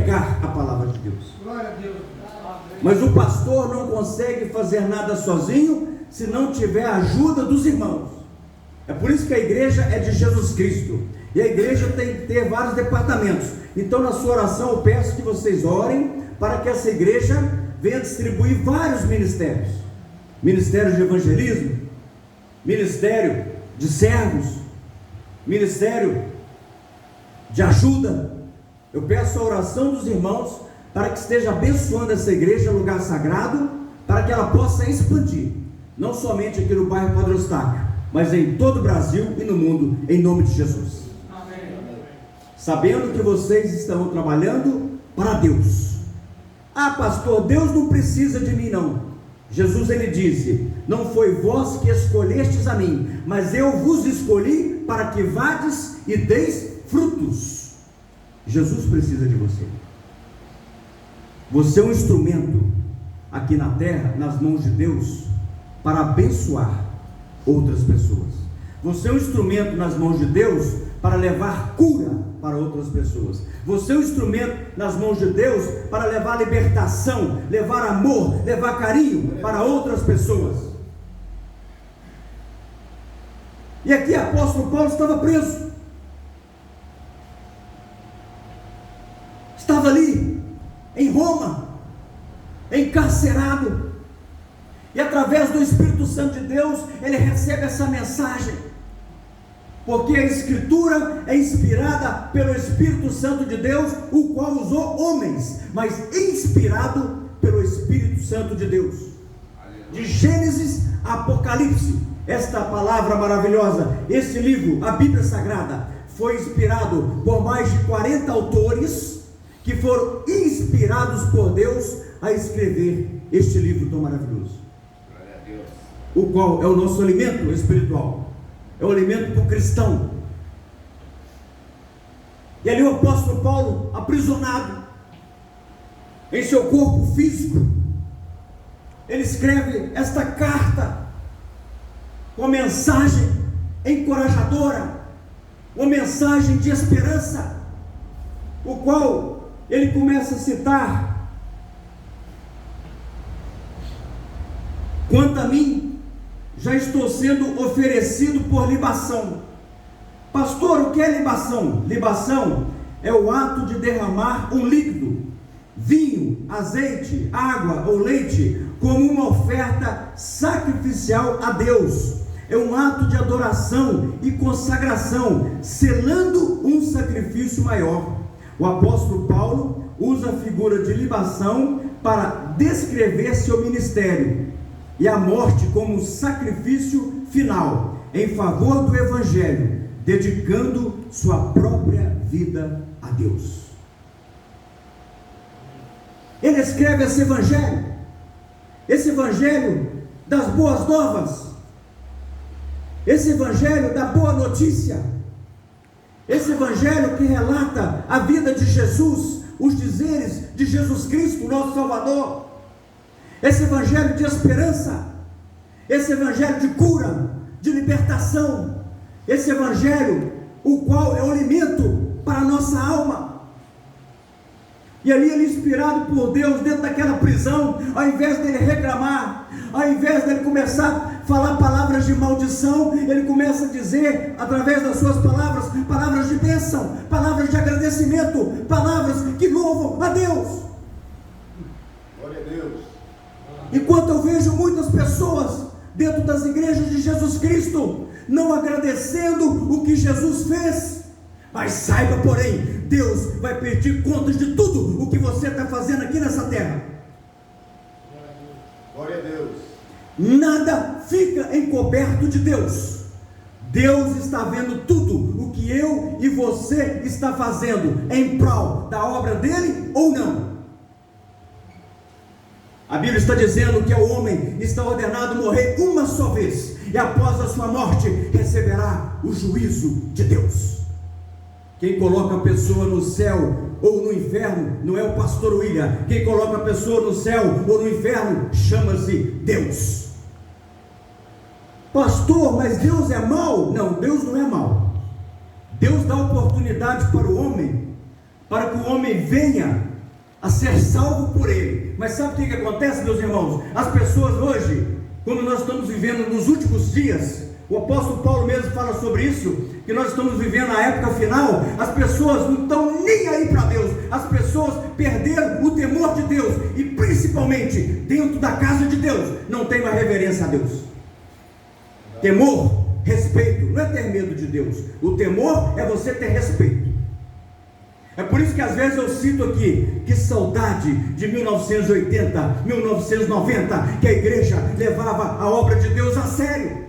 pregar a palavra de Deus. Mas o pastor não consegue fazer nada sozinho se não tiver a ajuda dos irmãos. É por isso que a igreja é de Jesus Cristo, e a igreja tem que ter vários departamentos. Então, na sua oração, eu peço que vocês orem para que essa igreja venha distribuir vários ministérios: ministério de evangelismo, ministério de servos, ministério de ajuda. Eu peço a oração dos irmãos para que esteja abençoando essa igreja, lugar sagrado, para que ela possa expandir, não somente aqui no bairro Padre Eustáquio, mas em todo o Brasil e no mundo, em nome de Jesus. Amém. Sabendo que vocês estão trabalhando para Deus. Ah, pastor, Deus não precisa de mim não. Jesus, ele disse: não foi vós que escolhestes a mim, mas eu vos escolhi para que vades e deis frutos. Jesus precisa de você. Você é um instrumento aqui na terra, nas mãos de Deus, para abençoar outras pessoas. Você é um instrumento nas mãos de Deus para levar cura para outras pessoas. Você é um instrumento nas mãos de Deus para levar libertação, levar amor, levar carinho para outras pessoas. E aqui o apóstolo Paulo estava preso, estava ali em Roma, encarcerado, e através do Espírito Santo de Deus, ele recebe essa mensagem, porque a Escritura é inspirada pelo Espírito Santo de Deus, o qual usou homens, mas inspirado pelo Espírito Santo de Deus. De Gênesis a Apocalipse, esta palavra maravilhosa, esse livro, a Bíblia Sagrada, foi inspirado por mais de 40 autores, que foram inspirados por Deus a escrever este livro tão maravilhoso, o qual é o nosso alimento espiritual, é o alimento do cristão. E ali o apóstolo Paulo, aprisionado em seu corpo físico, ele escreve esta carta, uma mensagem encorajadora, uma mensagem de esperança, o qual ele começa a citar: quanto a mim, já estou sendo oferecido por libação. Pastor, o que é libação? Libação é o ato de derramar um líquido, vinho, azeite, água ou leite, como uma oferta sacrificial a Deus. É um ato de adoração e consagração, selando um sacrifício maior. O apóstolo Paulo usa a figura de libação para descrever seu ministério e a morte como um sacrifício final em favor do Evangelho, dedicando sua própria vida a Deus. Ele escreve esse Evangelho das boas novas, esse Evangelho da boa notícia, esse Evangelho que relata a vida de Jesus, os dizeres de Jesus Cristo, nosso Salvador, esse Evangelho de esperança, esse Evangelho de cura, de libertação, esse Evangelho, o qual é o alimento para a nossa alma. E ali ele, inspirado por Deus, dentro daquela prisão, ao invés dele reclamar, ao invés dele começar a falar palavras de maldição, ele começa a dizer, através das suas palavras, palavras de bênção, palavras de agradecimento, palavras que louvam a Deus. Glória a Deus. Enquanto eu vejo muitas pessoas dentro das igrejas de Jesus Cristo não agradecendo o que Jesus fez, mas saiba, porém, Deus vai pedir contas de tudo o que você está fazendo aqui nessa terra. Glória a Deus. Nada fica encoberto de Deus. Deus está vendo tudo o que eu e você está fazendo em prol da obra dele ou não. A Bíblia está dizendo que o homem está ordenado morrer uma só vez, e após a sua morte receberá o juízo de Deus. Quem coloca a pessoa no céu ou no inferno não é o pastor William. Quem coloca a pessoa no céu ou no inferno chama-se Deus. Pastor, mas Deus é mau? Não, Deus não é mau. Deus dá oportunidade para o homem para que o homem venha a ser salvo por ele. Mas sabe o que acontece, meus irmãos? As pessoas hoje, como nós estamos vivendo nos últimos dias, o apóstolo Paulo mesmo fala sobre isso, que nós estamos vivendo a época final. As pessoas não estão nem aí para Deus, as pessoas perderam o temor de Deus, e principalmente dentro da casa de Deus, não tem mais reverência a Deus. Temor, respeito, não é ter medo de Deus, o temor é você ter respeito. É por isso que às vezes eu cito aqui, que saudade de 1980, 1990, que a igreja levava a obra de Deus a sério.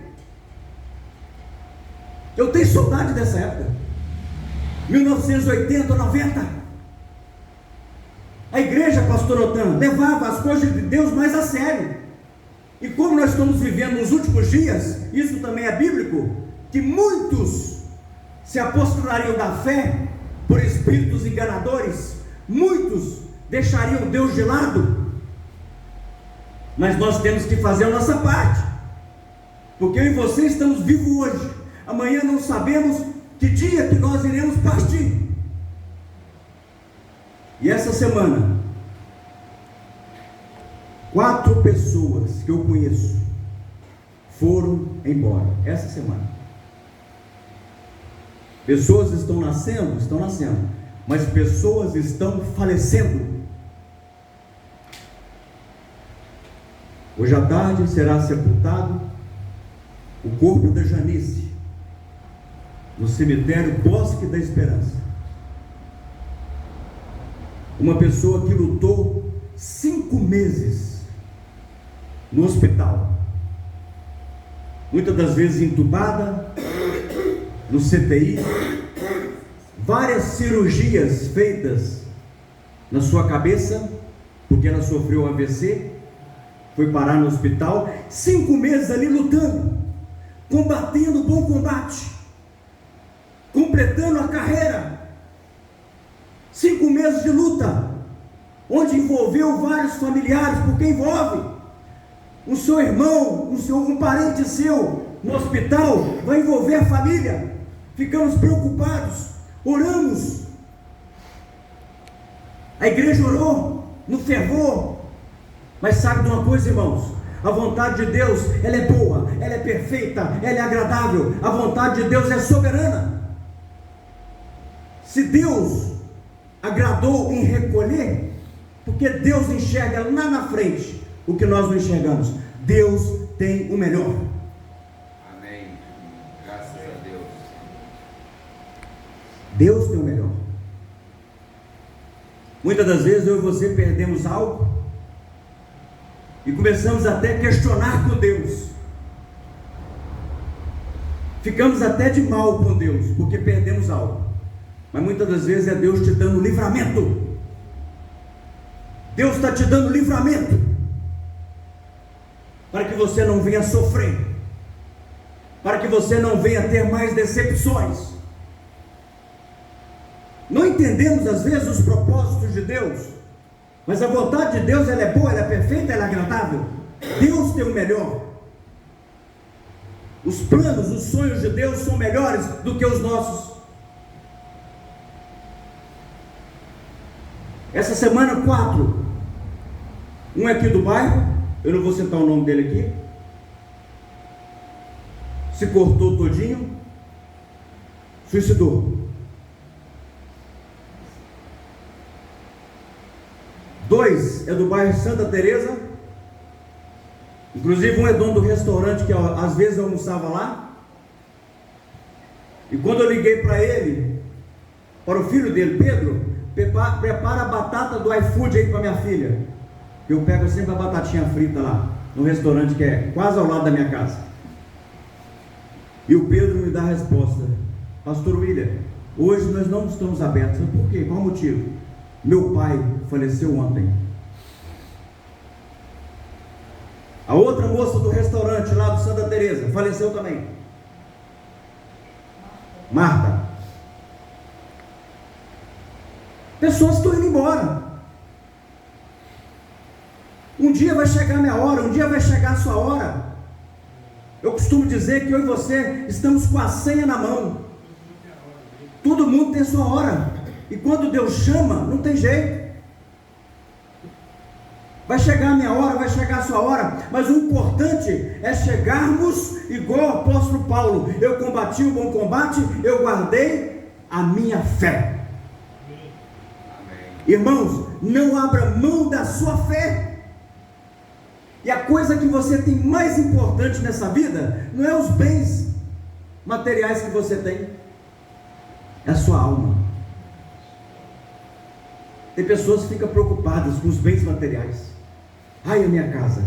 Eu tenho saudade dessa época, 1980, 90. A igreja, pastor Otan, levava as coisas de Deus mais a sério. E como nós estamos vivendo nos últimos dias, isso também é bíblico, que muitos se apostatariam da fé por espíritos enganadores, muitos deixariam Deus de lado. Mas nós temos que fazer a nossa parte, porque eu e você estamos vivos hoje, amanhã não sabemos que dia que nós iremos partir. E essa semana, 4 pessoas que eu conheço foram embora, essa semana. Pessoas estão nascendo, mas pessoas estão falecendo. Hoje à tarde será sepultado o corpo da Janice no cemitério Bosque da Esperança. Uma pessoa que lutou 5 meses no hospital, muitas das vezes entubada, no CTI, várias cirurgias feitas na sua cabeça, porque ela sofreu AVC, foi parar no hospital, 5 meses ali lutando, combatendo o bom combate, completando a carreira, 5 meses de luta, onde envolveu vários familiares, porque envolve o seu irmão, um parente seu no hospital, vai envolver a família. Ficamos preocupados, oramos, a igreja orou no fervor. Mas sabe de uma coisa, irmãos? A vontade de Deus, ela é boa, ela é perfeita, ela é agradável. A vontade de Deus é soberana. Se Deus agradou em recolher, porque Deus enxerga lá na frente o que nós não enxergamos. Deus tem o melhor. Amém. Graças a Deus. Deus tem o melhor. Muitas das vezes eu e você perdemos algo e começamos até a questionar com Deus. Ficamos até de mal com Deus, porque perdemos algo. Mas muitas das vezes é Deus te dando livramento. Deus está te dando livramento, para que você não venha sofrer, para que você não venha ter mais decepções. Não entendemos às vezes os propósitos de Deus, mas a vontade de Deus, ela é boa, ela é perfeita, ela é agradável. Deus tem o melhor. Os planos, os sonhos de Deus são melhores do que os nossos. Essa semana 4, um aqui do bairro, eu não vou citar o nome dele aqui, se cortou todinho, suicidou. 2 é do bairro Santa Teresa, inclusive um é dono do restaurante que às vezes eu almoçava lá, e quando eu liguei para ele, para o filho dele, Pedro, prepara a batata do iFood aí para minha filha, que eu pego sempre a batatinha frita lá, no restaurante que é quase ao lado da minha casa. E o Pedro me dá a resposta: Pastor William, hoje nós não estamos abertos. Por quê? Qual o motivo? Meu pai faleceu ontem. A outra moça do restaurante lá do Santa Teresa faleceu também, Marta. Pessoas estão indo embora. Um dia vai chegar a minha hora, um dia vai chegar a sua hora. Eu costumo dizer que eu e você estamos com a senha na mão. Todo mundo tem sua hora. E quando Deus chama, não tem jeito. Vai chegar a minha hora, vai chegar a sua hora, mas o importante é chegarmos igual o apóstolo Paulo. Eu combati o bom combate, eu guardei a minha fé. Irmãos, não abra mão da sua fé. E a coisa que você tem mais importante nessa vida não é os bens materiais que você tem, é a sua alma. Tem pessoas que ficam preocupadas com os bens materiais. Ai, a minha casa.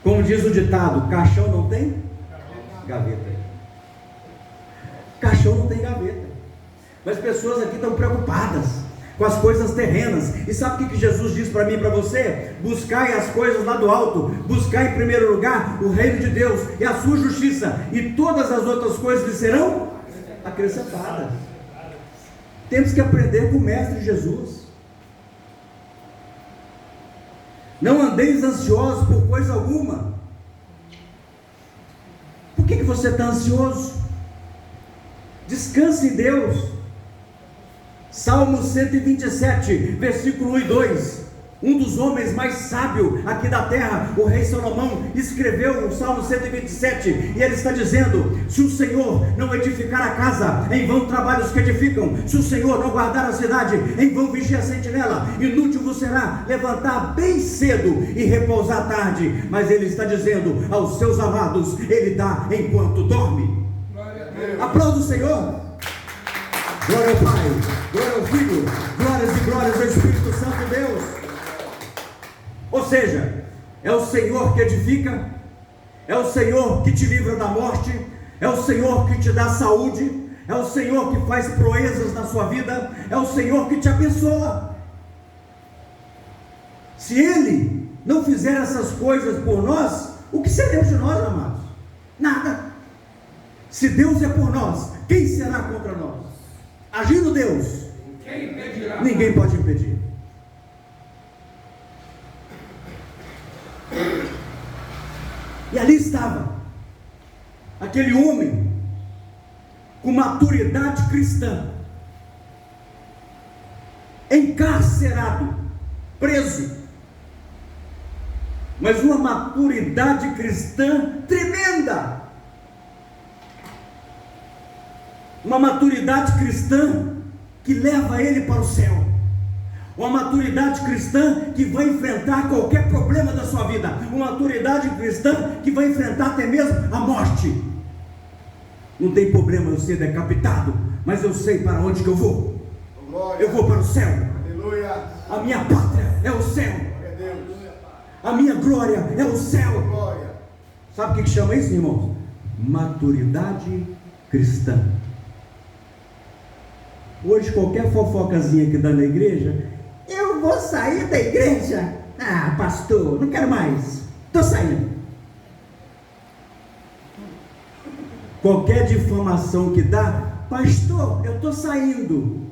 Como diz o ditado, caixão não tem gaveta. Caixão não tem gaveta. Mas pessoas aqui estão preocupadas com as coisas terrenas. E sabe o que Jesus diz para mim e para você? Buscai as coisas lá do alto. Buscai em primeiro lugar o reino de Deus e a sua justiça, e todas as outras coisas lhe serão acrescentadas. Temos que aprender com o Mestre Jesus. Não andeis ansiosos por coisa alguma. Por que você está ansioso? Descanse em Deus. Salmo 127, versículo 1 e 2. Um dos homens mais sábios aqui da terra, o rei Salomão, escreveu o Salmo 127, e ele está dizendo: se o Senhor não edificar a casa, em vão trabalham os que edificam. Se o Senhor não guardar a cidade, em vão vigia a sentinela. Inútil vos será levantar bem cedo e repousar à tarde. Mas ele está dizendo aos seus amados: ele dá enquanto dorme. Aplauda o Senhor. Glória ao Pai, glória ao Filho, glórias e glórias ao Espírito Santo de Deus. Ou seja, é o Senhor que edifica, é o Senhor que te livra da morte, é o Senhor que te dá saúde, é o Senhor que faz proezas na sua vida, é o Senhor que te abençoa. Se Ele não fizer essas coisas por nós, o que seremos de nós, amados? Nada. Se Deus é por nós, quem será contra nós? Agindo Deus, ninguém pode impedir. E ali estava aquele homem com maturidade cristã, encarcerado, preso, mas uma maturidade cristã tremenda. Uma maturidade cristã que leva ele para o céu. Uma maturidade cristã que vai enfrentar qualquer problema da sua vida. Uma maturidade cristã que vai enfrentar até mesmo a morte. Não tem problema eu ser decapitado, mas eu sei para onde que eu vou. Eu vou para o céu. A minha pátria é o céu. A minha glória é o céu. Sabe o que chama isso, irmãos? Maturidade cristã. Hoje qualquer fofocazinha que dá na igreja: eu vou sair da igreja. Ah, pastor, não quero mais, estou saindo. Qualquer difamação que dá: pastor, eu estou saindo.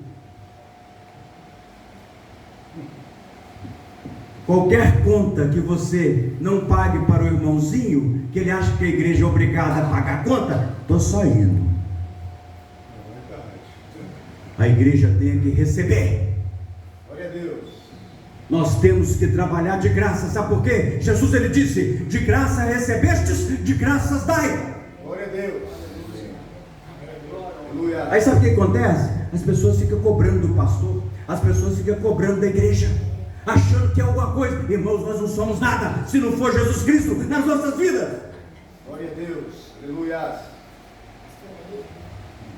Qualquer conta que você não pague para o irmãozinho, que ele acha que a igreja é obrigada a pagar a conta: estou saindo. A igreja tem que receber. Glória a Deus. Nós temos que trabalhar de graça. Sabe por quê? Jesus ele disse: de graça recebestes, de graças dai. Glória a Deus. Aleluia. Aí sabe o que acontece? As pessoas ficam cobrando do pastor, as pessoas ficam cobrando da igreja, achando que é alguma coisa. Irmãos, nós não somos nada se não for Jesus Cristo nas nossas vidas. Glória a Deus. Aleluia.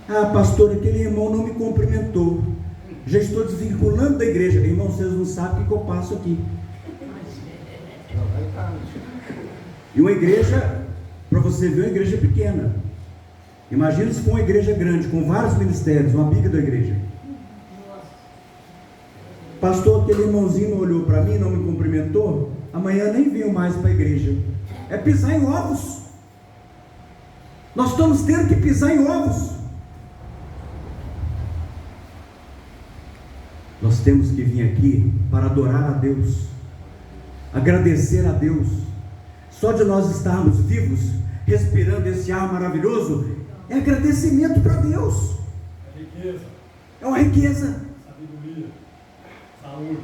Ah, pastor, aquele irmão não me cumprimentou, já estou desvinculando da igreja. Irmão, vocês não sabem o que eu passo aqui. E uma igreja, para você ver, uma igreja pequena. Imagina se for uma igreja grande, com vários ministérios, uma biga da igreja. Pastor, aquele irmãozinho não olhou para mim, não me cumprimentou, amanhã nem venho mais para a igreja. É pisar em ovos. Nós estamos tendo que pisar em ovos. Nós temos que vir aqui para adorar a Deus, agradecer a Deus. Só de nós estarmos vivos, respirando esse ar maravilhoso, é agradecimento para Deus. É uma riqueza. Sabedoria. Saúde.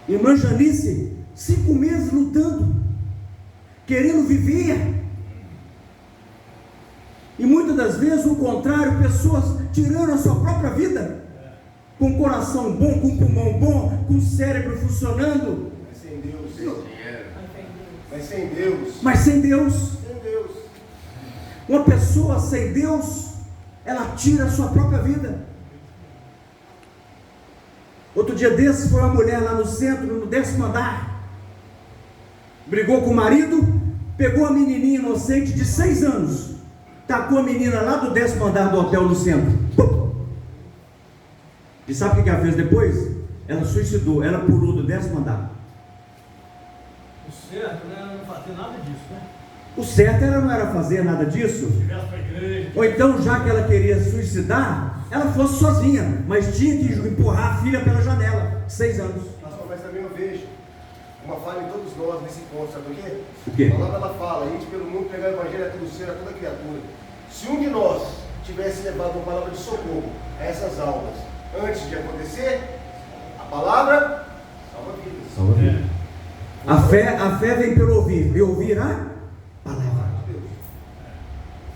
Irmã Janice, 5 meses lutando, querendo viver. E muitas das vezes o contrário, pessoas tirando a sua própria vida, com o coração bom, com o pulmão bom, com o cérebro funcionando. Mas sem Deus. Dinheiro. Mas sem Deus. Mas sem Deus. Sem Deus. Uma pessoa sem Deus, ela tira a sua própria vida. Outro dia desses foi uma mulher lá no centro, no 10º andar, brigou com o marido, pegou a menininha inocente de 6 anos, tacou a menina lá do 10º andar do hotel no centro. Pum! E sabe o que ela fez depois? Ela suicidou, ela pulou do 10º andar. O certo não era não fazer nada disso, né? O certo não era fazer nada disso. Se tivesse para a igreja. Ou então, já que ela queria suicidar, ela fosse sozinha, mas tinha que empurrar a filha pela janela, 6 anos. Pastor, mas também eu vejo uma falha em todos nós nesse ponto, sabe por quê? O quê? A palavra ela fala, a gente pelo mundo pregar o evangelho a todo ser, a toda criatura. Se um de nós tivesse levado uma palavra de socorro a essas almas antes de acontecer, a palavra salva vidas. Salva vida. A fé vem pelo ouvir, e ouvir a palavra de Deus.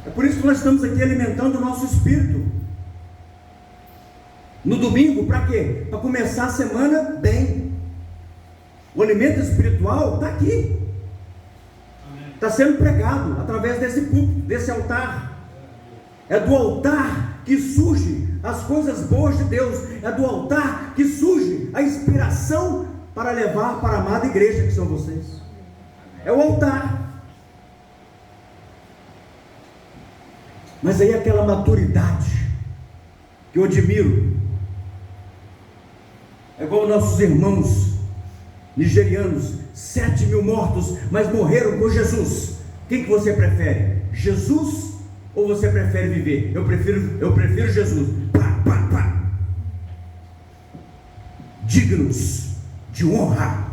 É por isso que nós estamos aqui alimentando o nosso espírito. No domingo, para quê? Para começar a semana bem. O alimento espiritual está aqui. Está sendo pregado através desse púlpito, desse altar. É do altar que surge as coisas boas de Deus. É do altar que surge a inspiração para levar para a amada igreja que são vocês. É o altar. Mas aí aquela maturidade que eu admiro. É igual nossos irmãos nigerianos, 7.000 mortos, mas morreram com Jesus. Quem que você prefere? Jesus ou você prefere viver? Eu prefiro Jesus. Pá, pá, pá. Dignos de honra.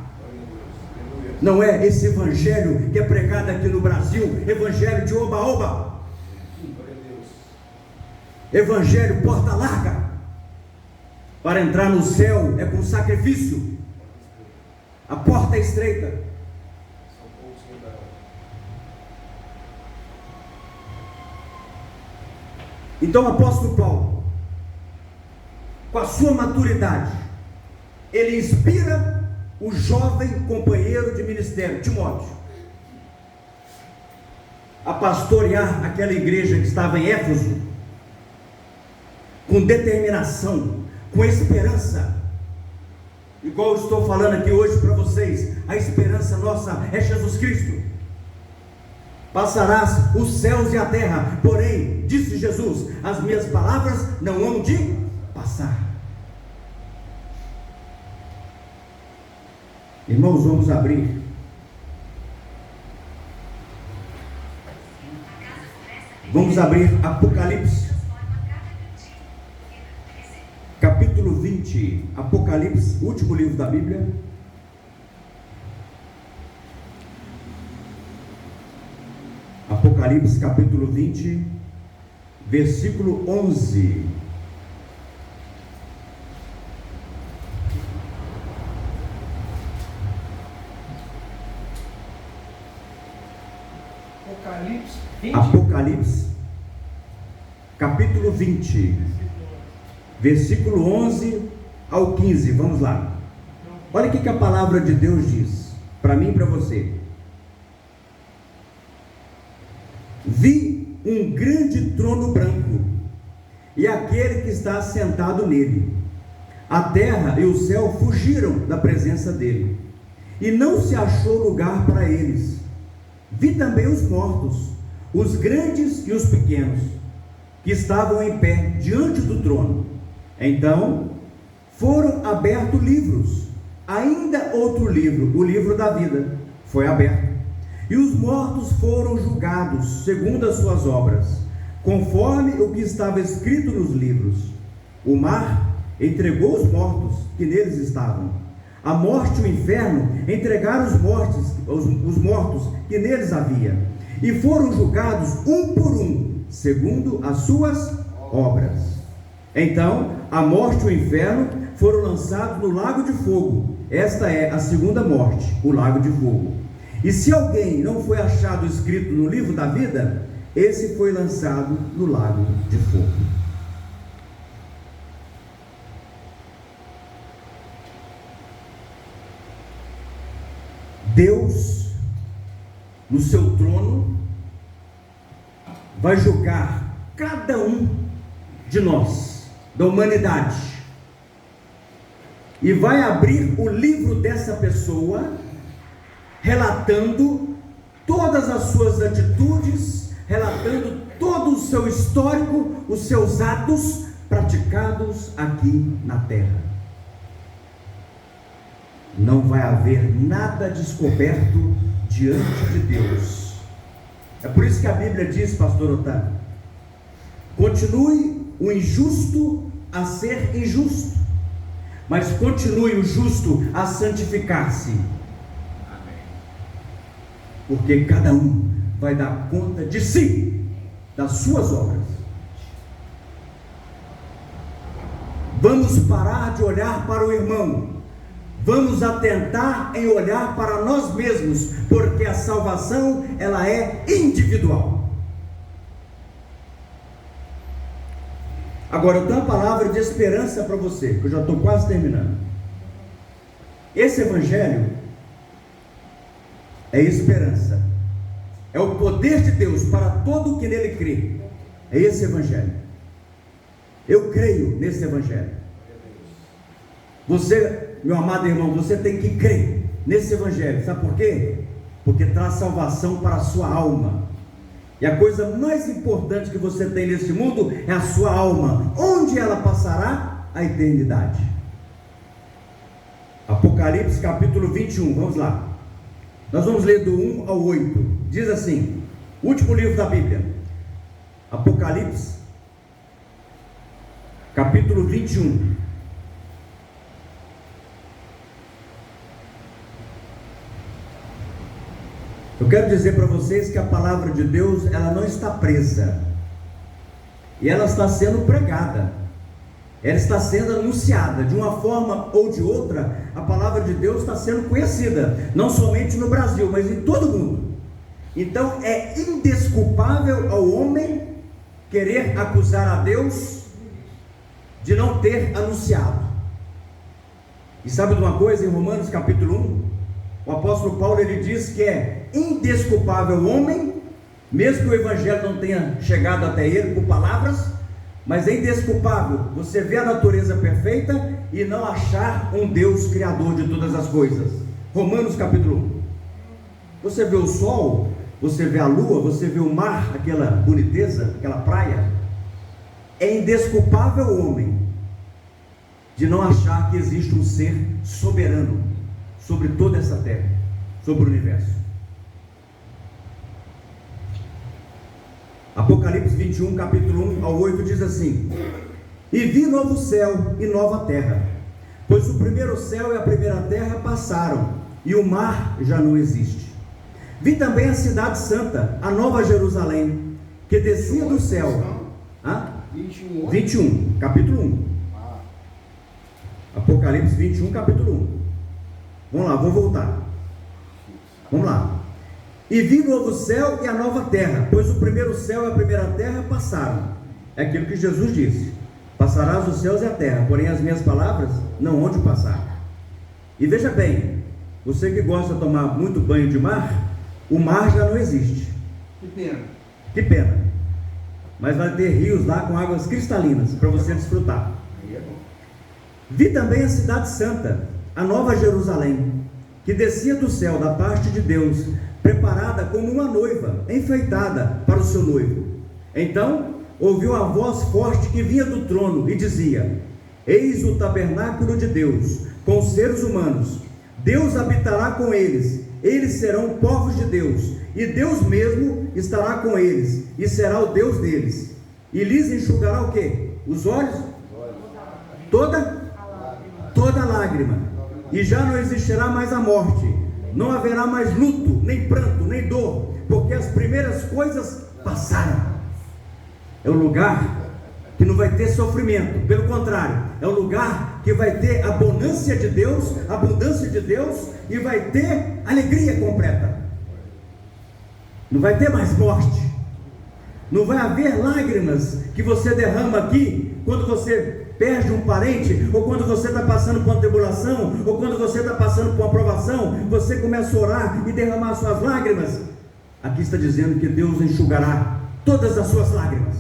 Não é esse evangelho que é pregado aqui no Brasil, evangelho de oba-oba, evangelho porta larga. Para entrar no céu é com sacrifício. A porta é estreita. São poucos que entrarão. Então o apóstolo Paulo, com a sua maturidade, ele inspira o jovem companheiro de ministério, Timóteo, a pastorear aquela igreja que estava em Éfeso, com determinação, com esperança, igual eu estou falando aqui hoje para vocês. A esperança nossa é Jesus Cristo. Passarás os céus e a terra, porém, disse Jesus, as minhas palavras não hão de passar. Irmãos, vamos abrir Apocalipse capítulo 20, Apocalipse, último livro da Bíblia. Apocalipse capítulo 20, versículo 11. Apocalipse capítulo 20, versículo 11 ao 15, vamos lá. Olha o que a palavra de Deus diz, para mim e para você. Vi um grande trono branco, e aquele que está sentado nele. A terra e o céu fugiram da presença dele, e não se achou lugar para eles. Vi também os mortos, os grandes e os pequenos, que estavam em pé diante do trono. Então foram abertos livros, ainda outro livro, o livro da vida, foi aberto, e os mortos foram julgados segundo as suas obras, conforme o que estava escrito nos livros. O mar entregou os mortos que neles estavam. A morte e o inferno entregaram os mortos que neles havia, e foram julgados um por um, segundo as suas obras. Então, a morte e o inferno foram lançados no lago de fogo. Esta é a segunda morte, o lago de fogo. E se alguém não foi achado escrito no livro da vida, esse foi lançado no lago de fogo. Deus, no seu trono, vai julgar cada um de nós, da humanidade, e vai abrir o livro dessa pessoa, relatando todas as suas atitudes, relatando todo o seu histórico, os seus atos praticados aqui na terra. Não vai haver nada descoberto diante de Deus. É por isso que a Bíblia diz, pastor Otávio, continue o injusto a ser injusto, mas continue o justo a santificar-se, porque cada um vai dar conta de si, das suas obras. Vamos parar de olhar para o irmão, vamos atentar em olhar para nós mesmos, porque a salvação, ela é individual. Agora, eu tenho uma palavra de esperança para você, que eu já estou quase terminando. Esse evangelho é esperança, é o poder de Deus para todo o que nele crê. É esse evangelho. Eu creio nesse evangelho. Você, meu amado irmão, você tem que crer nesse evangelho. Sabe por quê? Porque traz salvação para a sua alma. E a coisa mais importante que você tem nesse mundo é a sua alma. Onde ela passará? A eternidade. Apocalipse capítulo 21, vamos lá. Nós vamos ler do 1 ao 8. Diz assim, último livro da Bíblia, Apocalipse capítulo 21. Eu quero dizer para vocês que a palavra de Deus, ela não está presa, e ela está sendo pregada, ela está sendo anunciada, de uma forma ou de outra. A palavra de Deus está sendo conhecida, não somente no Brasil, mas em todo o mundo. Então é indesculpável ao homem querer acusar a Deus de não ter anunciado. E sabe de uma coisa, em Romanos capítulo 1, o apóstolo Paulo, ele diz que é indesculpável o homem, mesmo que o evangelho não tenha chegado até ele por palavras, mas é indesculpável você ver a natureza perfeita e não achar um Deus criador de todas as coisas. Romanos capítulo 1. Você vê o sol, você vê a lua, você vê o mar, aquela boniteza, aquela praia. É indesculpável o homem de não achar que existe um ser soberano sobre toda essa terra, sobre o universo. Apocalipse 21, capítulo 1 ao 8 diz assim: E vi novo céu e nova terra, pois o primeiro céu e a primeira terra passaram, e o mar já não existe. Vi também a cidade santa, a nova Jerusalém, que descia do céu. 21, capítulo 1. Apocalipse 21, capítulo 1. Vamos lá, vou voltar. Vamos lá. E vi o novo céu e a nova terra, pois o primeiro céu e a primeira terra passaram. É aquilo que Jesus disse: passarás os céus e a terra, porém as minhas palavras não hão de passar. E veja bem, você que gosta de tomar muito banho de mar, o mar já não existe. Que pena. Que pena. Mas vai ter rios lá com águas cristalinas para você desfrutar. Aí é bom. Vi também a cidade santa, a nova Jerusalém, que descia do céu da parte de Deus, preparada como uma noiva, enfeitada para o seu noivo. Então ouviu uma voz forte que vinha do trono e dizia: Eis o tabernáculo de Deus com os seres humanos. Deus habitará com eles, eles serão povos de Deus, e Deus mesmo estará com eles, e será o Deus deles, e lhes enxugará o quê? Os olhos? Toda lágrima, e já não existirá mais a morte, não haverá mais luto, nem pranto, nem dor, porque as primeiras coisas passaram. É o lugar que que não vai ter sofrimento, pelo contrário, é um lugar que vai ter abundância de Deus e vai ter alegria completa. Não vai ter mais morte, não vai haver lágrimas que você derrama aqui quando você perde um parente, ou quando você está passando por uma tribulação, ou quando você está passando por uma provação, você começa a orar e derramar suas lágrimas. Aqui está dizendo que Deus enxugará todas as suas lágrimas,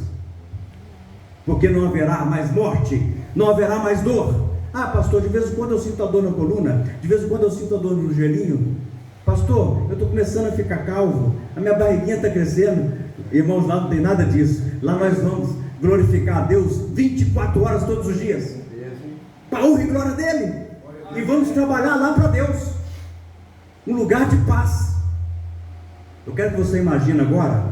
porque não haverá mais morte, não haverá mais dor. Ah, pastor, de vez em quando eu sinto a dor na coluna, de vez em quando eu sinto a dor no joelhinho. Pastor, eu estou começando a ficar calvo, a minha barriguinha está crescendo. Irmãos, lá não tem nada disso. Lá nós vamos glorificar a Deus 24 horas todos os dias, para a honra e glória dele, e vamos trabalhar lá para Deus, um lugar de paz. Eu quero que você imagine agora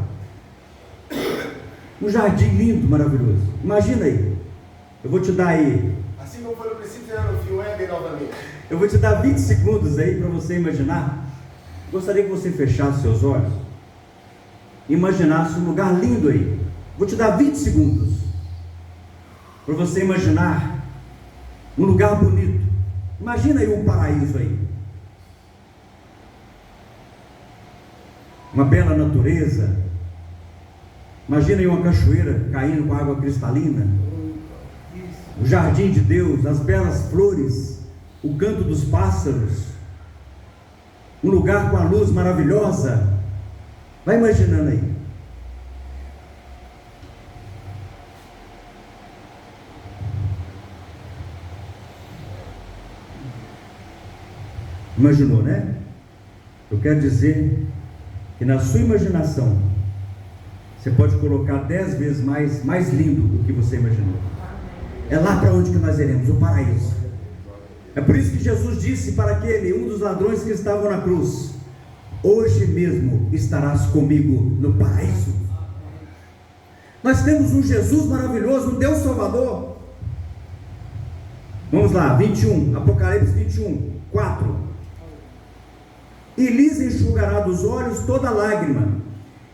um jardim lindo, maravilhoso. Imagina aí. Eu vou te dar aí, assim como foi no princípio, será no fim, é bem novamente. eu vou te dar 20 segundos aí para você imaginar. Gostaria que você fechasse seus olhos, imaginasse um lugar lindo aí. Vou te dar 20 segundos para você imaginar um lugar bonito. Imagina aí um paraíso aí, uma bela natureza. Imagina aí uma cachoeira caindo com água cristalina, o jardim de Deus, as belas flores, o canto dos pássaros, um lugar com a luz maravilhosa. Vai imaginando aí. Imaginou, né? Eu quero dizer que na sua imaginação você pode colocar 10 vezes mais lindo do que você imaginou. É lá para onde que nós iremos, o paraíso. É por isso que Jesus disse para um dos ladrões que estavam na cruz: hoje mesmo estarás comigo no paraíso. Nós temos um Jesus maravilhoso, um Deus Salvador. Vamos lá, 21, Apocalipse 21, 4. E lhes enxugará dos olhos toda lágrima,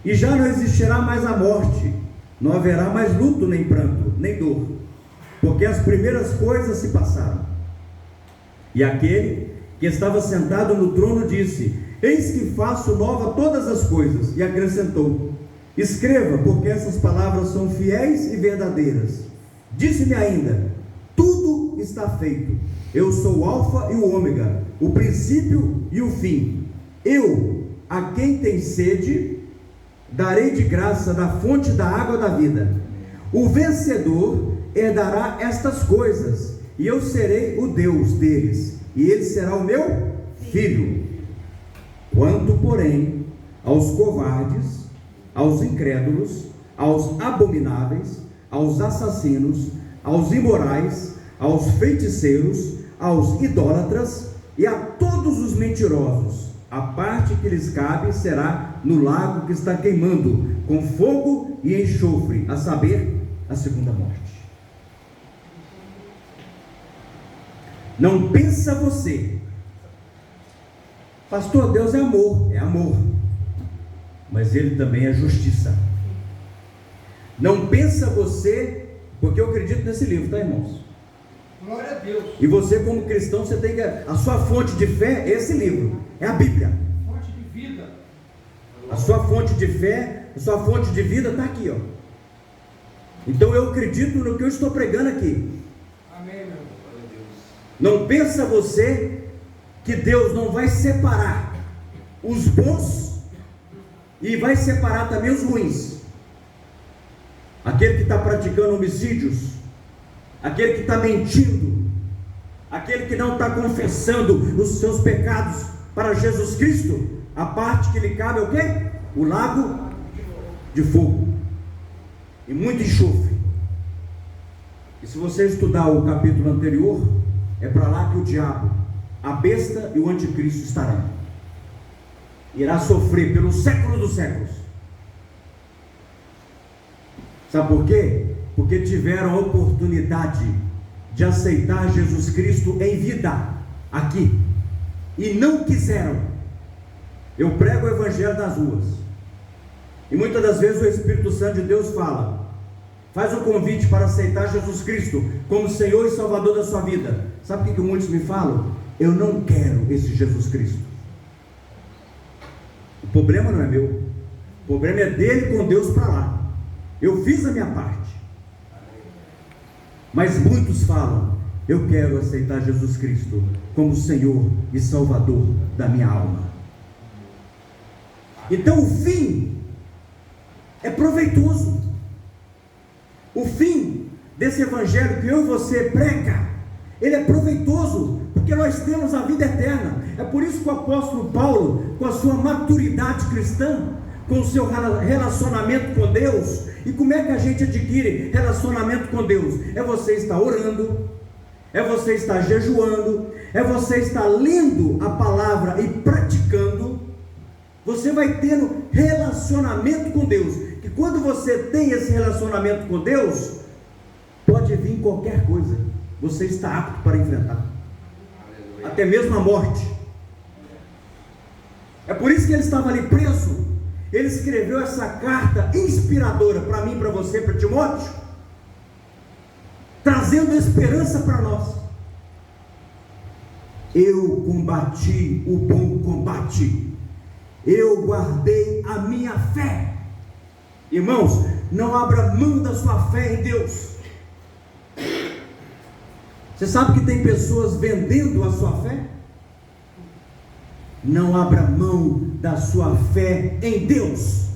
e já não existirá mais a morte, não haverá mais luto, nem pranto, nem dor, porque as primeiras coisas se passaram. E aquele que estava sentado no trono disse: eis que faço nova todas as coisas, e acrescentou: escreva, porque essas palavras são fiéis e verdadeiras. Disse-me ainda: tudo está feito. Eu sou o Alfa e o Ômega, o princípio e o fim. Eu, a quem tem sede, darei de graça da fonte da água da vida. O vencedor herdará estas coisas, e eu serei o Deus deles, e ele será o meu filho. Quanto, porém, aos covardes, aos incrédulos, aos abomináveis, aos assassinos, aos imorais, aos feiticeiros, aos idólatras e a todos os mentirosos, a parte que lhes cabe será no lago que está queimando com fogo e enxofre, a saber, a segunda morte. Não pensa você, pastor, Deus é amor, mas Ele também é justiça. Não pensa você, porque eu acredito nesse livro, tá, irmãos? Glória a Deus. E você, como cristão, você tem que, a sua fonte de fé é esse livro, é a Bíblia. Fonte de vida. A sua fonte de fé, a sua fonte de vida está aqui, ó. Então eu acredito no que eu estou pregando aqui. Amém, meu Deus. Não pensa você que Deus não vai separar os bons e vai separar também os ruins. Aquele que está praticando homicídios, aquele que está mentindo, aquele que não está confessando os seus pecados para Jesus Cristo, a parte que lhe cabe é o quê? O lago de fogo e muito enxofre. E se você estudar o capítulo anterior, é para lá que o diabo, a besta e o anticristo estarão. Irá sofrer pelo século dos séculos. Sabe por quê? Porque tiveram a oportunidade de aceitar Jesus Cristo em vida, aqui, e não quiseram. Eu prego o evangelho nas ruas, e muitas das vezes o Espírito Santo de Deus fala faz um convite para aceitar Jesus Cristo como Senhor e Salvador da sua vida, sabe o que muitos me falam? Eu não quero esse Jesus Cristo. O problema não é meu, o problema é dele com Deus para lá. Eu fiz a minha parte. Mas muitos falam: eu quero aceitar Jesus Cristo como Senhor e Salvador da minha alma. Então o fim é proveitoso. O fim desse evangelho que eu e você prega, ele é proveitoso, porque nós temos a vida eterna. É por isso que o apóstolo Paulo, com a sua maturidade cristã, com o seu relacionamento com Deus, e como é que a gente adquire relacionamento com Deus? É você estar orando, é você estar jejuando, é você estar lendo a palavra e praticando. Você vai tendo relacionamento com Deus, que quando você tem esse relacionamento com Deus, pode vir qualquer coisa, você está apto para enfrentar, até mesmo a morte. É por isso que ele estava ali preso. Ele escreveu essa carta inspiradora para mim, para você, para Timóteo, trazendo esperança para nós. Eu combati o bom combate, eu guardei a minha fé. Irmãos, não abra mão da sua fé em Deus. Você sabe que tem pessoas vendendo a sua fé? Não abra mão da sua fé em Deus.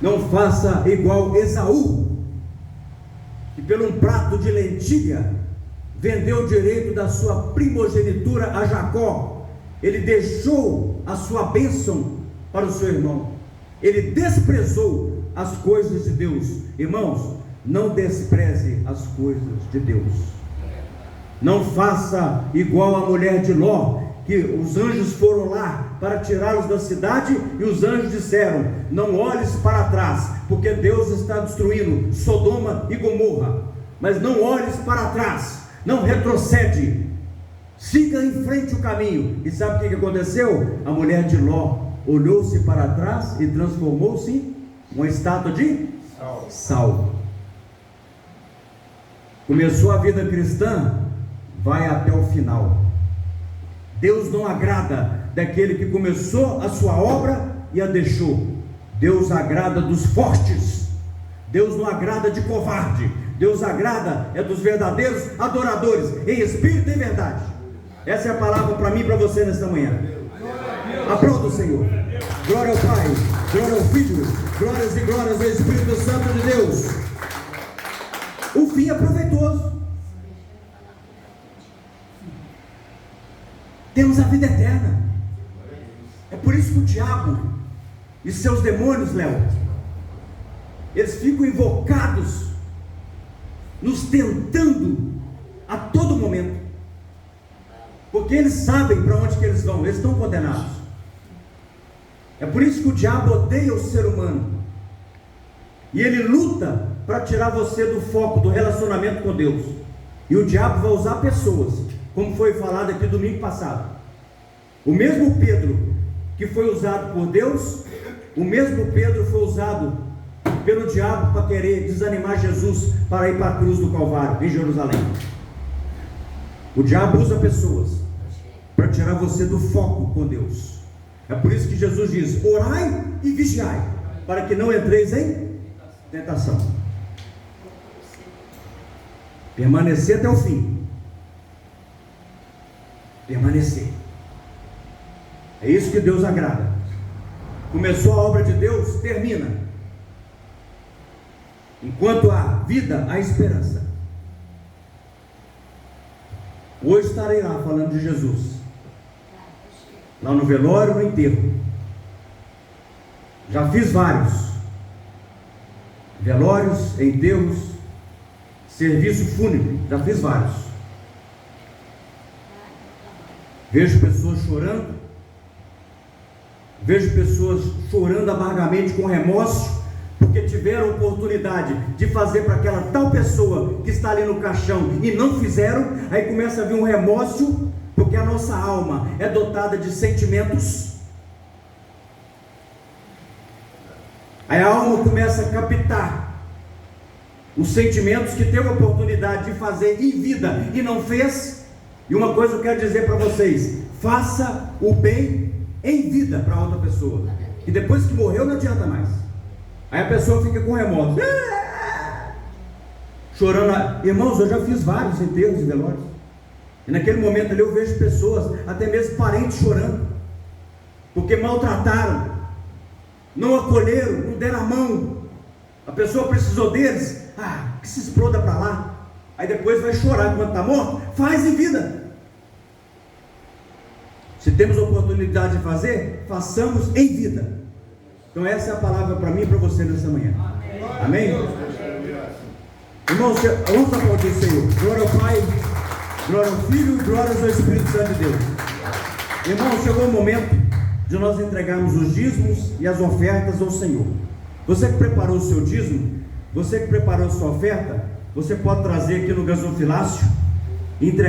Não faça igual Esaú, que pelo um prato de lentilha vendeu o direito da sua primogenitura a Jacó. Ele deixou a sua bênção para o seu irmão. Ele desprezou as coisas de Deus. Irmãos, não despreze as coisas de Deus. Não faça igual a mulher de Ló, que os anjos foram lá para tirá-los da cidade, e os anjos disseram: não olhes para trás, porque Deus está destruindo Sodoma e Gomorra. Mas não olhes para trás, não retrocede, siga em frente o caminho. E sabe o que aconteceu? A mulher de Ló olhou-se para trás e transformou-se em uma estátua de sal. Começou a vida cristã, vai até o final. Deus não agrada daquele que começou a sua obra e a deixou. Deus agrada dos fortes. Deus não agrada de covarde. Deus agrada é dos verdadeiros adoradores, em espírito e em verdade. Essa é a palavra para mim e para você nesta manhã. Aplauda o Senhor. Glória ao Pai, glória ao Filho, glórias e glórias ao Espírito Santo de Deus. O fim é proveitoso. Temos a vida eterna. É por isso que o diabo e seus demônios, Léo, eles ficam invocados, nos tentando a todo momento, porque eles sabem para onde que eles vão. Eles estão condenados. É por isso que o diabo odeia o ser humano, e ele luta para tirar você do foco do relacionamento com Deus. E o diabo vai usar pessoas, como foi falado aqui domingo passado. O mesmo Pedro que foi usado por Deus, o mesmo Pedro foi usado pelo diabo para querer desanimar Jesus para ir para a cruz do Calvário, em Jerusalém. O diabo usa pessoas para tirar você do foco com Deus. É por isso que Jesus diz: orai e vigiai, para que não entreis em tentação. Permanecer até o fim. Permanecer. É isso que Deus agrada. Começou a obra de Deus, termina. Enquanto há vida, há esperança. Hoje estarei lá falando de Jesus, lá no velório, no enterro. Já fiz vários velórios, enterros, serviço fúnebre, já fiz vários. Vejo pessoas chorando, vejo pessoas chorando amargamente com remorso, porque tiveram oportunidade de fazer para aquela tal pessoa que está ali no caixão e não fizeram. Aí começa a vir um remorso, porque a nossa alma é dotada de sentimentos. Aí a alma começa a captar os sentimentos que teve a oportunidade de fazer em vida e não fez. E uma coisa eu quero dizer para vocês: faça o bem em vida para outra pessoa, e depois que morreu não adianta mais. Aí a pessoa fica com remorso, chorando. Irmãos, eu já fiz vários enterros e velórios, e naquele momento ali eu vejo pessoas, até mesmo parentes, chorando, porque maltrataram, não acolheram, não deram a mão. A pessoa precisou deles, que se exploda para lá. Aí depois vai chorar quando está morto. Faz em vida. Se temos a oportunidade de fazer, façamos em vida. Então essa é a palavra para mim e para você nessa manhã. Amém? Irmãos, vamos aplaudir o Senhor. Glória ao Pai, glória ao Filho e glória ao Espírito Santo de Deus. Irmãos, chegou o momento de nós entregarmos os dízimos e as ofertas ao Senhor. Você que preparou o seu dízimo, você que preparou a sua oferta, você pode trazer aqui no gasofilácio e entregar.